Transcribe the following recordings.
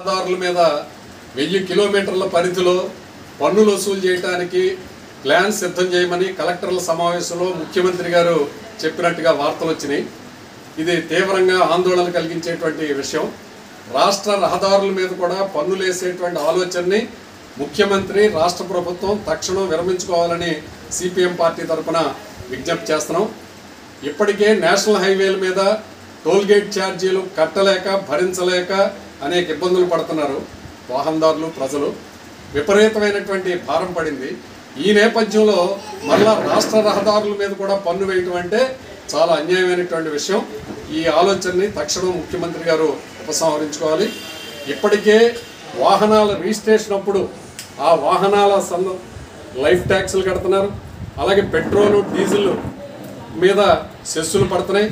రహదారుల మీద 1000 కిలోమీటర్ల పరిధిలో పన్నులు వసూలు చేయడానికి ప్లాన్ సిద్ధం చేయమని కలెక్టర్ల సమావేశంలో ముఖ్యమంత్రి గారు చెప్పినట్టుగా వార్తలు వచ్చినాయి. ఇది తీవ్రంగా ఆందోళన కలిగించేటువంటి విషయం. రాష్ట్ర రహదారుల మీద కూడా పన్నులు వేసేటువంటి ఆలోచనని ముఖ్యమంత్రి రాష్ట్ర ప్రభుత్వం తక్షణం విరమించుకోవాలని సిపిఎం పార్టీ తరఫున విజ్ఞప్తి చేస్తున్నాం. ఇప్పటికే నేషనల్ హైవేల మీద టోల్గేట్ ఛార్జీలు కట్టలేక భరించలేక అనేక ఇబ్బందులు పడుతున్నారు వాహనదారులు, ప్రజలు. విపరీతమైనటువంటి భారం పడింది. ఈ నేపథ్యంలో మళ్ళా రాష్ట్ర రహదారుల మీద కూడా పన్ను వేయటం అంటే చాలా అన్యాయమైనటువంటి విషయం. ఈ ఆలోచనని తక్షణం ముఖ్యమంత్రి గారు ఉపసంహరించుకోవాలి. ఇప్పటికే వాహనాల రిజిస్ట్రేషన్ అప్పుడు ఆ వాహనాల లైఫ్ ట్యాక్సులు కడుతున్నారు. అలాగే పెట్రోలు, డీజిల్ మీద సెస్సులు పడుతున్నాయి.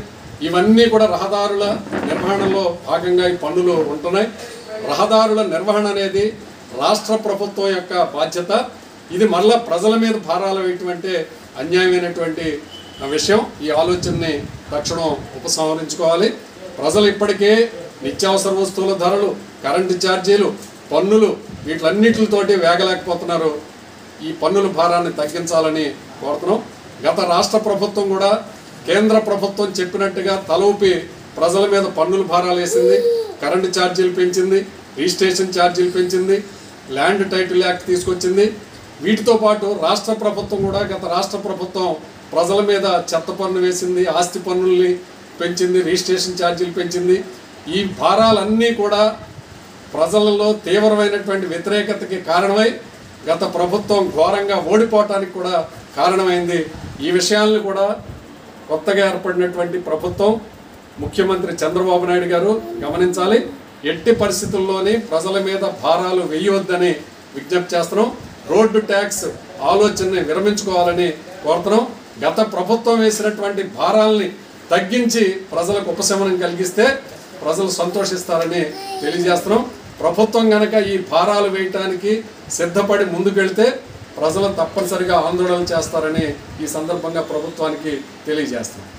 ఇవన్నీ కూడా రహదారుల నిర్వహణలో భాగంగా ఈ పన్నులు ఉంటున్నాయి. రహదారుల నిర్వహణ అనేది రాష్ట్ర ప్రభుత్వం యొక్క బాధ్యత. ఇది మళ్ళా ప్రజల మీద భారాలు వేయటం అంటే అన్యాయమైనటువంటి విషయం. ఈ ఆలోచనని తక్షణం ఉపసంహరించుకోవాలి. ప్రజలు ఇప్పటికే నిత్యావసర వస్తువుల ధరలు, కరెంటు ఛార్జీలు, పన్నులు వీటిలన్నిటితోటి వేగలేకపోతున్నారు. ఈ పన్నుల భారాన్ని తగ్గించాలని కోరుతున్నాం. గత రాష్ట్ర ప్రభుత్వం కూడా కేంద్ర ప్రభుత్వం చెప్పినట్టుగా తలూపి ప్రజల మీద పన్నుల భారాలు వేసింది. కరెంటు ఛార్జీలు పెంచింది, రిజిస్ట్రేషన్ ఛార్జీలు పెంచింది, ల్యాండ్ టైటిల్ యాక్ట్ తీసుకొచ్చింది. వీటితో పాటు రాష్ట్ర ప్రభుత్వం కూడా గత రాష్ట్ర ప్రభుత్వం ప్రజల మీద చెత్త పన్ను వేసింది, ఆస్తి పన్నుల్ని పెంచింది, రిజిస్ట్రేషన్ ఛార్జీలు పెంచింది. ఈ భారాలన్నీ కూడా ప్రజలలో తీవ్రమైనటువంటి వ్యతిరేకతకి కారణమై గత ప్రభుత్వం ఘోరంగా ఓడిపోవటానికి కూడా కారణమైంది. ఈ విషయాలను కూడా కొత్తగా ఏర్పడినటువంటి ప్రభుత్వం, ముఖ్యమంత్రి చంద్రబాబు నాయుడు గారు గమనించాలి. ఎట్టి పరిస్థితుల్లోని ప్రజల మీద భారాలు వేయవద్దని విజ్ఞప్తి చేస్తున్నాం. రోడ్డు ట్యాక్స్ ఆలోచనని విరమించుకోవాలని కోరుతున్నాం. గత ప్రభుత్వం వేసినటువంటి భారాలని తగ్గించి ప్రజలకు ఉపశమనం కలిగిస్తే ప్రజలు సంతోషిస్తారని తెలియజేస్తున్నాం. ప్రభుత్వం కనుక ఈ భారాలు వేయటానికి సిద్ధపడి ముందుకెళ్తే ప్రజలు తప్పనిసరిగా ఆందోళన చేస్తారని ఈ సందర్భంగా ప్రభుత్వానికి తెలియజేస్తున్నాం.